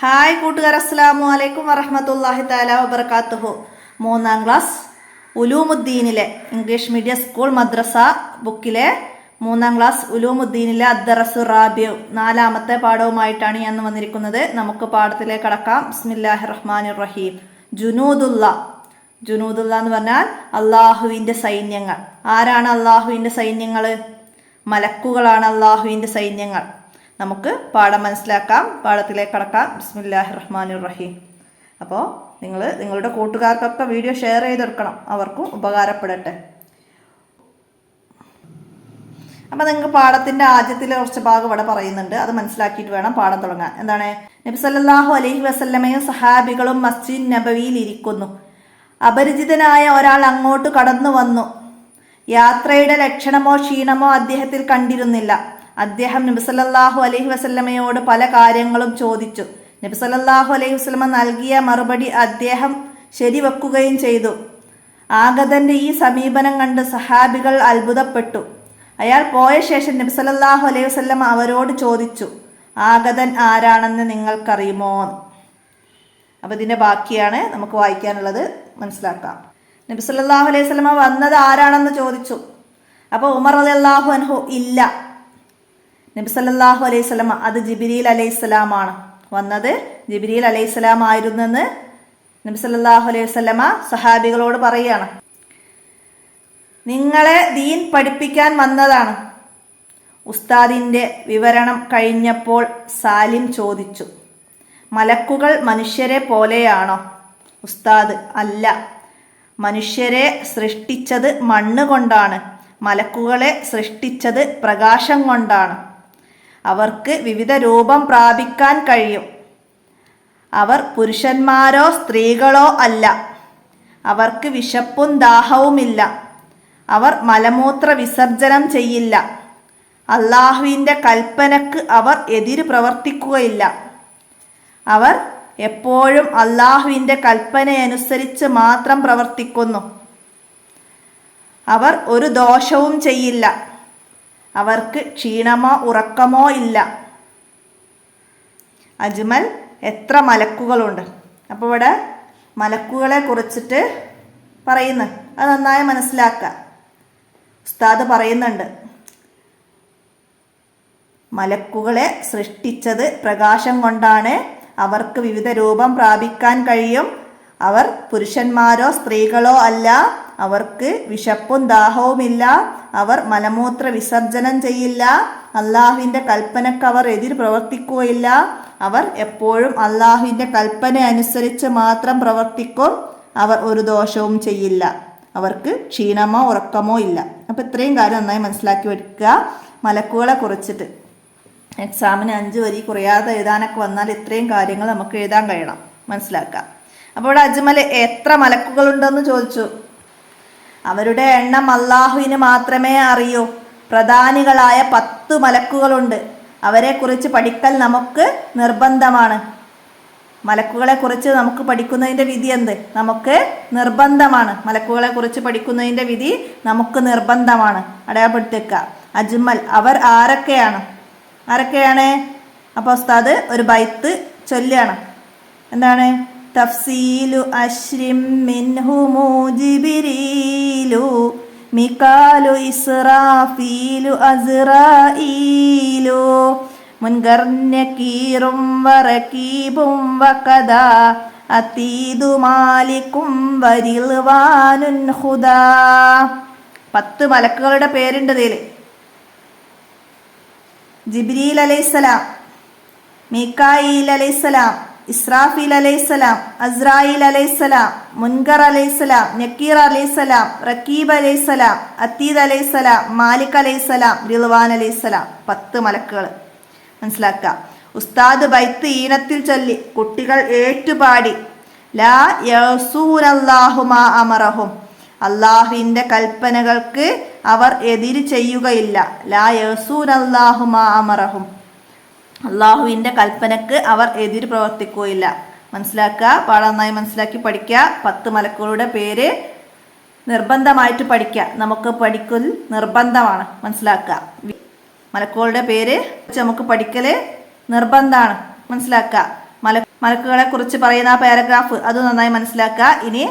Hi കൂട്ടുകാർ, അസ്സലാമു അലൈക്കും വറഹ്മത്തുള്ളാഹി തആല വബറകാതുഹു. 3ാം ക്ലാസ് ഉലൂമുദ്ദീനിലെ ഇംഗ്ലീഷ് മീഡിയം സ്കൂൾ മദ്രസ ബുക്കിലെ 3ാം ക്ലാസ് ഉലൂമുദ്ദീനിലെ അദ്ദറസു റാബിഉ 4ാമത്തെ പാഠവുമായിട്ടാണ് ഞാൻ വന്നിരിക്കുന്നത്. നമുക്ക് പാഠത്തിലേക്ക് കടക്കാം. ബിസ്മില്ലാഹിർ റഹ്മാനിർ റഹീം. ജുനൂദുല്ല എന്ന് പറഞ്ഞാൽ അള്ളാഹുവിൻ്റെ സൈന്യങ്ങൾ. ആരാണ് അള്ളാഹുവിൻ്റെ സൈന്യങ്ങൾ? മലക്കുകളാണ് അള്ളാഹുവിൻ്റെ സൈന്യങ്ങൾ. നമുക്ക് പാഠം മനസ്സിലാക്കാം, പാഠത്തിലേക്ക് കടക്കാം. ബിസ്മില്ലാഹിർ റഹ്മാനിർ റഹീം. അപ്പോൾ നിങ്ങളുടെ കൂട്ടുകാർക്കൊക്കെ വീഡിയോ ഷെയർ ചെയ്തെടുക്കണം, അവർക്കും ഉപകാരപ്പെടട്ടെ. അപ്പം നിങ്ങൾക്ക് പാഠത്തിൻ്റെ ആദ്യത്തിലെ കുറച്ച് ഭാഗം ഇവിടെ പറയുന്നുണ്ട്, അത് മനസ്സിലാക്കിയിട്ട് വേണം പാഠം തുടങ്ങാൻ. എന്താണ്? നബി സല്ലല്ലാഹു അലൈഹി വസല്ലമയും സഹാബികളും മസ്ജിദ് നബവിയിൽ ഇരിക്കുന്നു. അപരിചിതനായ ഒരാൾ അങ്ങോട്ട് കടന്നു വന്നു. യാത്രയുടെ ലക്ഷണമോ ക്ഷീണമോ അദ്ദേഹത്തിൽ കണ്ടിരുന്നില്ല. അദ്ദേഹം നബി സല്ലല്ലാഹു അലൈഹി വസല്ലമയോട് പല കാര്യങ്ങളും ചോദിച്ചു. നബി സല്ലല്ലാഹു അലൈഹി വസല്ലമ നൽകിയ മറുപടി അദ്ദേഹം ശരിവെക്കുകയും ചെയ്തു. ആഗതന്റെ ഈ സമീപനം കണ്ട് സഹാബികൾ അത്ഭുതപ്പെട്ടു. അയാൾ പോയ ശേഷം നബി സല്ലല്ലാഹു അലൈഹി വസല്ലമ അവരോട് ചോദിച്ചു, ആഗതൻ ആരാണെന്ന് നിങ്ങൾക്കറിയുമോ? അപ്പം ഇതിൻ്റെ ബാക്കിയാണ് നമുക്ക് വായിക്കാനുള്ളത്, മനസ്സിലാക്കാം. നബി സല്ലല്ലാഹു അലൈഹി വസല്ലമ വന്നത് ആരാണെന്ന് ചോദിച്ചു. അപ്പോൾ ഉമർ റളിയല്ലാഹു അൻഹു ഇല്ല. നബി സല്ലല്ലാഹു അലൈഹി വസല്ലമ അത് ജിബ്രീൽ അലൈഹിസ്സലാമാണ്. വന്നത് ജിബ്രീൽ അലൈഹിസ്സലാം ആയിരുന്നെന്ന് നബി സല്ലല്ലാഹു അലൈഹി വസല്ലമ സഹാബികളോട് പറയുകയാണ്. നിങ്ങളെ ദീൻ പഠിപ്പിക്കാൻ വന്നതാണ്. ഉസ്താദിൻ്റെ വിവരണം കഴിഞ്ഞപ്പോൾ സാലിം ചോദിച്ചു, മലക്കുകൾ മനുഷ്യരെ പോലെയാണോ? ഉസ്താദ് അല്ല, മനുഷ്യരെ സൃഷ്ടിച്ചത് മണ്ണ് കൊണ്ടാണ്, മലക്കുകളെ സൃഷ്ടിച്ചത് പ്രകാശം കൊണ്ടാണ്. അവർക്ക് വിവിധ രൂപം പ്രാപിക്കാൻ കഴിയും. അവർ പുരുഷന്മാരോ സ്ത്രീകളോ അല്ല. അവർക്ക് വിശപ്പും ദാഹവുമില്ല. അവർ മലമൂത്ര വിസർജനം ചെയ്യില്ല. അള്ളാഹുവിൻ്റെ കൽപ്പനക്ക് അവർ എതിര് പ്രവർത്തിക്കുകയില്ല. അവർ എപ്പോഴും അള്ളാഹുവിൻ്റെ കൽപ്പനയനുസരിച്ച് മാത്രം പ്രവർത്തിക്കുന്നു. അവർ ഒരു ദോഷവും ചെയ്യില്ല. അവർക്ക് ക്ഷീണമോ ഉറക്കമോ ഇല്ല. അജ്മൽ, എത്ര മലക്കുകളുണ്ട്? അപ്പോൾ ഇവിടെ മലക്കുകളെ കുറിച്ചിട്ട് പറയുന്നു, അത് നന്നായി മനസ്സിലാക്കുക. ഉസ്താദ് പറയുന്നുണ്ട്, മലക്കുകളെ സൃഷ്ടിച്ചത് പ്രകാശം കൊണ്ടാണ്. അവർക്ക് വിവിധ രൂപം പ്രാപിക്കാൻ കഴിയും. അവർ പുരുഷന്മാരോ സ്ത്രീകളോ അല്ല. അവർക്ക് വിശപ്പും ദാഹവുമില്ല. അവർ മലമൂത്ര വിസർജനം ചെയ്യില്ല. അള്ളാഹുവിൻ്റെ കൽപ്പനക്ക് അവർ എതിർ പ്രവർത്തിക്കുകയില്ല. അവർ എപ്പോഴും അള്ളാഹുവിൻ്റെ കൽപ്പന അനുസരിച്ച് മാത്രം പ്രവർത്തിക്കും. അവർ ഒരു ദോഷവും ചെയ്യില്ല. അവർക്ക് ക്ഷീണമോ ഉറക്കമോ ഇല്ല. അപ്പം ഇത്രയും കാര്യം നന്നായി മനസ്സിലാക്കി വെക്കുക മലക്കുകളെ കുറിച്ചിട്ട്. എക്സാമിന് 5 വരി കുറയാതെ എഴുതാനൊക്കെ വന്നാൽ ഇത്രയും കാര്യങ്ങൾ നമുക്ക് എഴുതാൻ കഴിയണം, മനസ്സിലാക്കാം. അപ്പോൾ ഇവിടെ അജ്മൽ എത്ര മലക്കുകളുണ്ടെന്ന് ചോദിച്ചു. അവരുടെ എണ്ണം അള്ളാഹുവിന് മാത്രമേ അറിയൂ. പ്രധാനികളായ 10 മലക്കുകളുണ്ട്. അവരെക്കുറിച്ച് പഠിക്കൽ നമുക്ക് നിർബന്ധമാണ്. മലക്കുകളെ കുറിച്ച് നമുക്ക് പഠിക്കുന്നതിൻ്റെ വിധി എന്ത്? നമുക്ക് നിർബന്ധമാണ്. മലക്കുകളെ കുറിച്ച് പഠിക്കുന്നതിൻ്റെ വിധി നമുക്ക് നിർബന്ധമാണ്. അടയാളപ്പെടുത്തിക്കുക. അജ്മൽ, അവർ ആരൊക്കെയാണ്? അപ്പോൾ ഉസ്താദ് ഒരു ബൈത്ത് ചൊല്ലുകയാണ്. എന്താണ്? തഫ്സീലു അശ്രിം മിൻഹുമു ജിബ്രീലു മികാലു ഇസ്റാഫീലു അസ്റാഈലു മുൻകർ നകീറും വറകീബും വകദാ അതീദു മാലികും വരിൽവാനുൻ ഖുദാ. 10 മലക്കുകളുടെ പേരുണ്ട് ഇതിൽ. ജിബ്രീൽ അലൈഹിസ്സലാം, മീകായിൽ അലൈഹിസ്സലാം, ഇസ്രാഫീൽ അലൈഹിസ്സലാം, അസ്രായിൽ അലൈഹിസ്സലാം, മുൻകർ അലൈഹിസ്സലാം, നക്കീർ അലൈഹിസ്സലാം, റക്കീബ് അലൈഹിസ്സലാം, അതീദ് അലൈഹിസ്സലാം, മാലിക് അലൈഹിസ്സലാം, റിൽവാൻ അലൈഹിസ്സലാം. 10 മലക്കുകൾ മനസ്സിലാക്കുക. ഉസ്താദ് ബൈത്ത് ഈണത്തിൽ ചൊല്ലി, കുട്ടികൾ ഏറ്റുപാടി. ലാ യസൂനല്ലാഹു മാ അമറഹും, അള്ളാഹുവിൻ്റെ കൽപ്പനകൾക്ക് അവർ എതിര് ചെയ്യുകയില്ല. ലാ യസൂനല്ലാഹു മാ അമറഹും, അള്ളാഹുവിൻ്റെ കൽപ്പനക്ക് അവർ എതിര് പ്രവർത്തിക്കുകയില്ല. മനസ്സിലാക്കുക, പാഠം നന്നായി മനസ്സിലാക്കി പഠിക്കുക. 10 മലക്കുകളുടെ പേര് നിർബന്ധമായിട്ട് പഠിക്കുക. നമുക്ക് പഠിക്കൽ നിർബന്ധമാണ്, മനസ്സിലാക്കുക. മലക്കുകളുടെ പേര് നമുക്ക് പഠിക്കൽ നിർബന്ധമാണ്, മനസ്സിലാക്കുക. മലക്കുകളെ കുറിച്ച് പറയുന്ന ആ പാരഗ്രാഫ് അത് നന്നായി മനസ്സിലാക്കുക. ഇനി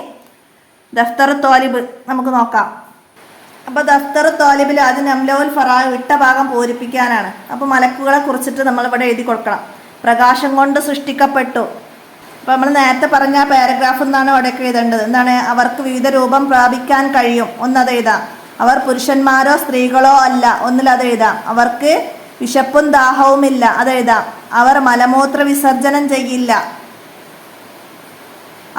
ദഫ്തർ തോലിബ് നമുക്ക് നോക്കാം. അപ്പോൾ ദഫ്തർ തോലിബിൽ അത് നംലൗൽ ഫറാ വിട്ട ഭാഗം പൂരിപ്പിക്കാനാണ്. അപ്പോൾ മലക്കുകളെ കുറിച്ചിട്ട് നമ്മൾ ഇവിടെ എഴുതി കൊടുക്കണം. പ്രകാശം കൊണ്ട് സൃഷ്ടിക്കപ്പെട്ടു. അപ്പോൾ നമ്മൾ നേരത്തെ പറഞ്ഞ ആ പാരഗ്രാഫ് എന്നാണ് ഇവിടെയൊക്കെ എഴുതേണ്ടത്. എന്താണ്? അവർക്ക് വിവിധ രൂപം പ്രാപിക്കാൻ കഴിയും. ഒന്നത് എഴുതാം. അവർ പുരുഷന്മാരോ സ്ത്രീകളോ അല്ല. ഒന്നിലത് എഴുതാം. അവർക്ക് വിശപ്പും ദാഹവുമില്ല. അതെഴുതാം. അവർ മലമൂത്ര വിസർജനം ചെയ്യില്ല.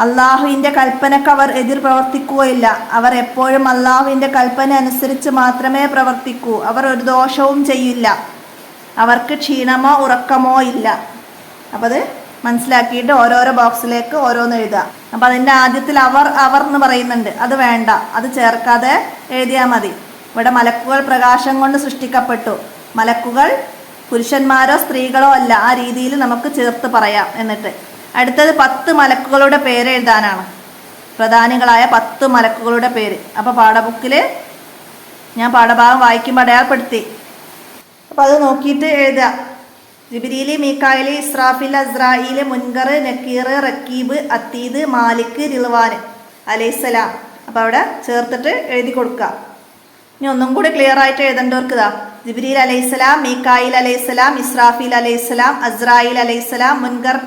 അള്ളാഹുവിൻ്റെ കൽപ്പനക്ക് അവർ എതിർ പ്രവർത്തിക്കുകയില്ല. അവർ എപ്പോഴും അള്ളാഹുവിൻ്റെ കൽപ്പന അനുസരിച്ച് മാത്രമേ പ്രവർത്തിക്കൂ. അവർ ഒരു ദോഷവും ചെയ്യില്ല. അവർക്ക് ക്ഷീണമോ ഉറക്കമോ ഇല്ല. അപ്പം അത് മനസ്സിലാക്കിയിട്ട് ഓരോരോ ബോക്സിലേക്ക് ഓരോന്ന് എഴുതുക. അപ്പം അതിൻ്റെ ആദ്യത്തിൽ അവർ എന്ന് പറയുന്നുണ്ട്. അത് വേണ്ട, അത് ചേർക്കാതെ എഴുതിയാൽ മതി. ഇവിടെ മലക്കുകൾ പ്രകാശം കൊണ്ട് സൃഷ്ടിക്കപ്പെട്ടു. മലക്കുകൾ പുരുഷന്മാരോ സ്ത്രീകളോ അല്ല. ആ രീതിയിൽ നമുക്ക് ചേർത്ത് പറയാം. എന്നിട്ട് അടുത്തത് 10 മലക്കുകളുടെ പേര് എഴുതാനാണ്. പ്രധാനികളായ 10 മലക്കുകളുടെ പേര്. അപ്പോൾ പാഠബുക്കിൽ ഞാൻ പാഠഭാഗം വായിക്കുമ്പോൾ അടയാളപ്പെടുത്തി. അപ്പോൾ അത് നോക്കിയിട്ട് എഴുതുക. ജിബ്രീൽ, മീകായിൽ, ഇസ്രാഫിൽ, അസ്രായിൽ, മുൻകർ, നക്കീർ, റക്കീബ്, അത്തീദ്, മാലിക്, റിൽവാൻ അലൈഹിസ്സലാം. അപ്പോൾ അവിടെ ചേർത്തിട്ട് എഴുതി കൊടുക്കുക. ഇനി ഒന്നും കൂടി ക്ലിയർ ആയിട്ട് എഴുതേണ്ടവർക്ക് ഇതാ: ജിബ്രീൽ അലൈഹിസ്സലാം, മീകായിൽ അലൈഹിസ്സലാം, ഇസ്രാഫിൽ അലൈഹിസ്സലാം, അസ്രായിൽ അലൈഹിസ്സലാം, മുൻകർ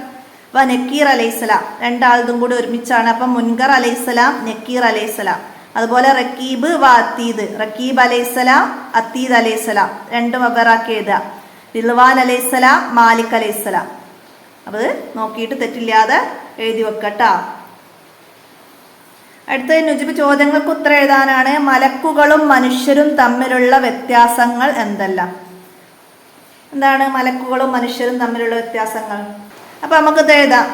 നക്കീർ അലൈഹിസ്സലാം. രണ്ടാളതും കൂടി ഒരുമിച്ചാണ്. അപ്പം മുൻകർ അലൈഹിസ്സലാം, നക്കീർ അലൈഹിസ്സലാം. അതുപോലെ റക്കീബ് അത്തീദ്, റക്കീബ് അലൈഹിസ്സലാം, അത്തീദ് അലൈഹിസ്സലാം. രണ്ടും വെവ്വേറാക്കി എഴുതുക. റിൽവാൻ അലൈഹിസ്സലാം, മാലിക് അലൈഹിസ്സലാം. അപ്പോൾ അത് നോക്കിയിട്ട് തെറ്റില്ലാതെ എഴുതി വെക്കട്ടോ. അടുത്ത നുജിബ് ചോദ്യങ്ങൾക്ക് ഉത്തരം എഴുതാനാണ്. മലക്കുകളും മനുഷ്യരും തമ്മിലുള്ള വ്യത്യാസങ്ങൾ എന്തെല്ലാം? എന്താണ് മലക്കുകളും മനുഷ്യരും തമ്മിലുള്ള വ്യത്യാസങ്ങൾ? അപ്പം നമുക്കിത് എഴുതാം.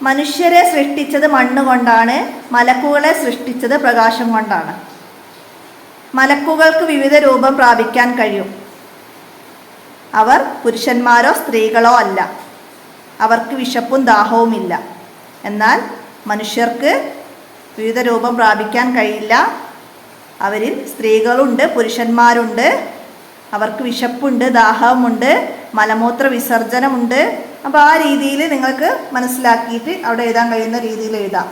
മനുഷ്യരെ സൃഷ്ടിച്ചത് മണ്ണ് കൊണ്ടാണ്. മലക്കുകളെ സൃഷ്ടിച്ചത് പ്രകാശം കൊണ്ടാണ്. മലക്കുകൾക്ക് വിവിധ രൂപം പ്രാപിക്കാൻ കഴിയും. അവർ പുരുഷന്മാരോ സ്ത്രീകളോ അല്ല. അവർക്ക് വിശപ്പും ദാഹവുമില്ല. എന്നാൽ മനുഷ്യർക്ക് വിവിധ രൂപം പ്രാപിക്കാൻ കഴിയില്ല. അവരിൽ സ്ത്രീകളുണ്ട്, പുരുഷന്മാരുണ്ട്. അവർക്ക് വിശപ്പുണ്ട്, ദാഹമുണ്ട്, മലമൂത്ര വിസർജനമുണ്ട്. അപ്പോൾ ആ രീതിയിൽ നിങ്ങൾക്ക് മനസ്സിലാക്കിയിട്ട് അവിടെ എഴുതാൻ കഴിയുന്ന രീതിയിൽ എഴുതാം.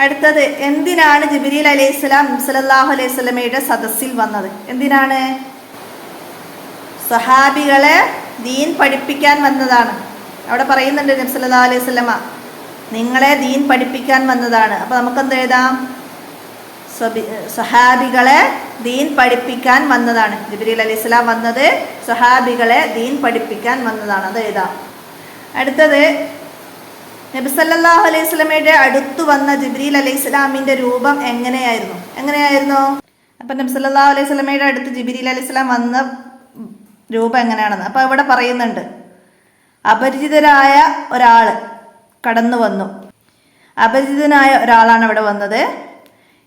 അടുത്തത്, എന്തിനാണ് ജിബ്രീൽ അലൈഹിസ്സലാം സല്ലല്ലാഹു അലൈഹി വസല്ലമയുടെ സദസ്സിൽ വന്നത്? എന്തിനാണ്? സഹാബികളെ ദീൻ പഠിപ്പിക്കാൻ വന്നതാണ്. അവിടെ പറയുന്നുണ്ട് നബി സല്ലല്ലാഹു അലൈഹി വസല്ലമ നിങ്ങളെ ദീൻ പഠിപ്പിക്കാൻ വന്നതാണ്. അപ്പോൾ നമുക്കെന്ത് എഴുതാം? സഹാബികളെ ദീൻ പഠിപ്പിക്കാൻ വന്നതാണ്. ജിബ്രീൽ അലൈഹിസ്സലാം വന്നത് സഹാബികളെ ദീൻ പഠിപ്പിക്കാൻ വന്നതാണ്. അത് എഴുതാം. അടുത്തത്, നബി സല്ലല്ലാഹു അലൈഹി വസല്ലമയുടെ അടുത്ത് വന്ന ജിബ്രീൽ അലൈഹിസ്സലാമിൻ്റെ രൂപം എങ്ങനെയായിരുന്നു? അപ്പം നബി സല്ലല്ലാഹു അലൈഹി വസല്ലമയുടെ അടുത്ത് ജിബ്രീൽ അലൈഹിസ്സലാം വന്ന രൂപം എങ്ങനെയാണെന്ന് അപ്പോൾ ഇവിടെ പറയുന്നുണ്ട്. അപരിചിതരായ ഒരാൾ കടന്നു വന്നു. അപരിചിതനായ ഒരാളാണ് ഇവിടെ വന്നത്.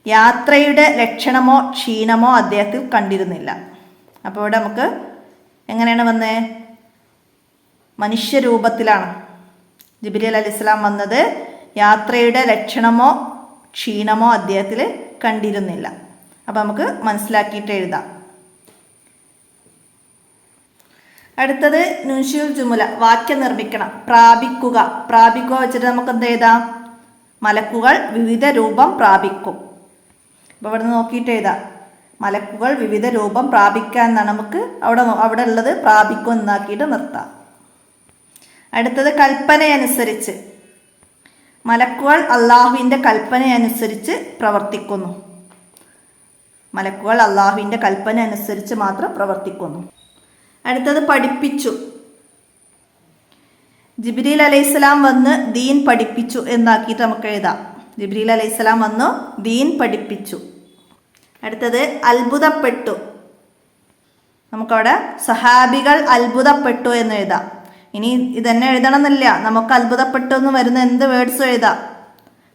യാത്രയുടെ ലക്ഷണമോ ക്ഷീണമോ അദ്ദേഹത്തിൽ കണ്ടിരുന്നില്ല. അപ്പോൾ ഇവിടെ നമുക്ക് എങ്ങനെയാണ് വന്നത്? മനുഷ്യരൂപത്തിലാണ് ജിബ്രീൽ അലൈഹിസ്സലാം വന്നത്. യാത്രയുടെ ലക്ഷണമോ ക്ഷീണമോ അദ്ദേഹത്തിൽ കണ്ടിരുന്നില്ല. അപ്പോൾ നമുക്ക് മനസ്സിലാക്കിയിട്ട് എഴുതാം. അടുത്തത് നുൻഷിയുൽ ജുമുല, വാക്യം നിർമ്മിക്കണം. പ്രാപിക്കുക വെച്ചിട്ട് നമുക്ക് എന്ത് എഴുതാം? മലക്കുകൾ വിവിധ രൂപം പ്രാപിക്കും. അപ്പോൾ ഇവിടെ നോക്കിയിട്ട് എഴുതാം. മലക്കുകൾ വിവിധ രൂപം പ്രാപിക്കാൻ എന്നാണ് നമുക്ക് അവിടെ ഉള്ളത്. പ്രാപിക്കും എന്നാക്കിയിട്ട് നിർത്താം. അടുത്തത്, കൽപ്പനയനുസരിച്ച്. മലക്കുകൾ അള്ളാഹുവിൻ്റെ കൽപ്പനയനുസരിച്ച് പ്രവർത്തിക്കുന്നു. മലക്കുകൾ അള്ളാഹുവിൻ്റെ കൽപ്പന അനുസരിച്ച് മാത്രം പ്രവർത്തിക്കുന്നു. അടുത്തത്, പഠിപ്പിച്ചു. ജിബ്രീൽ അലൈഹിസ്സലാം വന്ന് ദീൻ പഠിപ്പിച്ചു എന്നാക്കിയിട്ട് നമുക്ക് എഴുതാം. ജിബ്രീൽ അലൈഹിസ്സലാം വന്നു ദീൻ പഠിപ്പിച്ചു. അടുത്തത്, അത്ഭുതപ്പെട്ടു. നമുക്കവിടെ സഹാബികൾ അത്ഭുതപ്പെട്ടു എന്ന് എഴുതാം. ഇനി ഇതന്നെ എഴുതണം എന്നില്ല. നമുക്ക് അത്ഭുതപ്പെട്ടു എന്ന് വരുന്ന എന്ത് വേർഡ്സും എഴുതാം.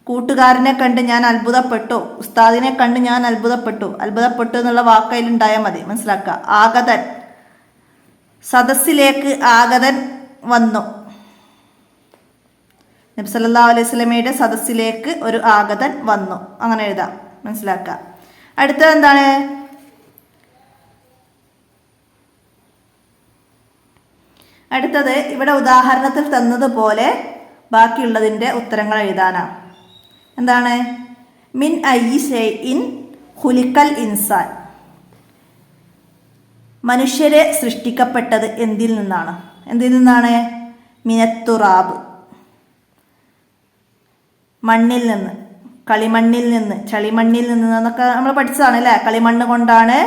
കൂട്ടുകാരനെ കണ്ട് ഞാൻ അത്ഭുതപ്പെട്ടു, ഉസ്താദിനെ കണ്ട് ഞാൻ അത്ഭുതപ്പെട്ടു. അത്ഭുതപ്പെട്ടു എന്നുള്ള വാക്കയിലുണ്ടായാൽ മതി. മനസ്സിലാക്കുക. ആഗതൻ, സദസ്സിലേക്ക് ആഗതൻ വന്നു. നബി സല്ലല്ലാഹു അലൈഹി വസല്ലമയുടെ സദസ്സിലേക്ക് ഒരു ആഗതൻ വന്നു. അങ്ങനെ എഴുതാം. മനസ്സിലാക്കുക. അടുത്തത് എന്താണ്? അടുത്തത് ഇവിടെ ഉദാഹരണത്തിൽ തന്നതുപോലെ ബാക്കിയുള്ളതിൻ്റെ ഉത്തരങ്ങൾ എഴുതാനാണ്. എന്താണ്? മിൻ അയ്യി ഷൈഇൻ ഖുലിഖൽ ഇൻസാൻ. മനുഷ്യരെ സൃഷ്ടിക്കപ്പെട്ടത് എന്തിൽ നിന്നാണ്? എന്തിൽ നിന്നാണ്? മിനത്തുറാബ്, മണ്ണിൽ നിന്ന്, കളിമണ്ണിൽ നിന്ന്, ചളിമണ്ണിൽ നിന്ന് എന്നൊക്കെ നമ്മൾ പഠിച്ചതാണ് അല്ലേ. കളിമണ്ണ് കൊണ്ടാണ്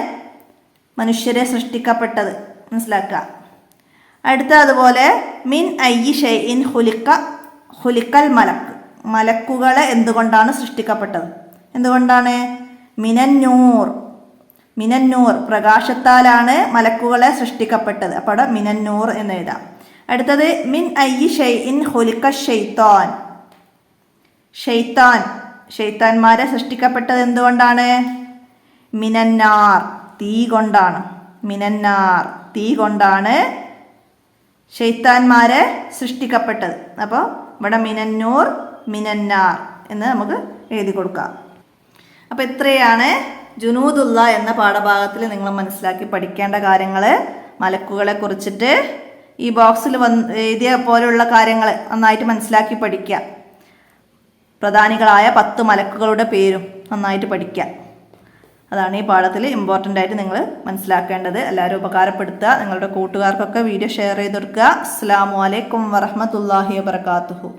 മനുഷ്യരെ സൃഷ്ടിക്കപ്പെട്ടത്, മനസ്സിലാക്കുക. അടുത്ത അതുപോലെ മിൻ അയ്യി ഷൈഇൻ ഖുലിഖൽ മലക്ക്. മലക്കുകളെ എന്തുകൊണ്ടാണ് സൃഷ്ടിക്കപ്പെട്ടത്? എന്തുകൊണ്ടാണ്? മിനന്നൂർ, മിനന്നൂർ പ്രകാശത്താലാണ് മലക്കുകളെ സൃഷ്ടിക്കപ്പെട്ടത്. അപ്പോൾ അവിടെ മിനന്നൂർ എന്ന് എഴുതാം. അടുത്തത് മിൻ അയ്യി ഷൈഇൻ ഖുലിഖ ഷൈത്താൻ. ഷൈത്താൻ, ഷൈത്താന്മാരെ സൃഷ്ടിക്കപ്പെട്ടത് എന്തുകൊണ്ടാണ്? മിനന്നാർ, തീ കൊണ്ടാണ്. മിനന്നാർ, തീ കൊണ്ടാണ് ഷൈത്താന്മാരെ സൃഷ്ടിക്കപ്പെട്ടത്. അപ്പോൾ ഇവിടെ മിനന്നൂർ, മിനന്നാർ എന്ന് നമുക്ക് എഴുതി കൊടുക്കാം. അപ്പോൾ ഇത്രയാണ് ജുനൂദുള്ള എന്ന പാഠഭാഗത്തിൽ നിങ്ങൾ മനസ്സിലാക്കി പഠിക്കേണ്ട കാര്യങ്ങൾ. മലക്കുകളെ കുറിച്ചിട്ട് ഈ ബോക്സിൽ എഴുതിയ പോലെയുള്ള കാര്യങ്ങൾ നന്നായിട്ട് മനസ്സിലാക്കി പഠിക്കുക. പ്രധാനികളായ 10 മലക്കുകളുടെ പേരും നന്നായിട്ട് പഠിക്കുക. അതാണ് ഈ പാഠത്തിൽ ഇമ്പോർട്ടൻ്റ് ആയിട്ട് നിങ്ങൾ മനസ്സിലാക്കേണ്ടത്. എല്ലാവരും ഉപകാരപ്പെടുത്തുക. നിങ്ങളുടെ കൂട്ടുകാർക്കൊക്കെ വീഡിയോ ഷെയർ ചെയ്ത് കൊടുക്കുക. അസ്സലാമു അലൈക്കും വറഹ്മത്തുള്ളാഹി വബറകാതുഹു.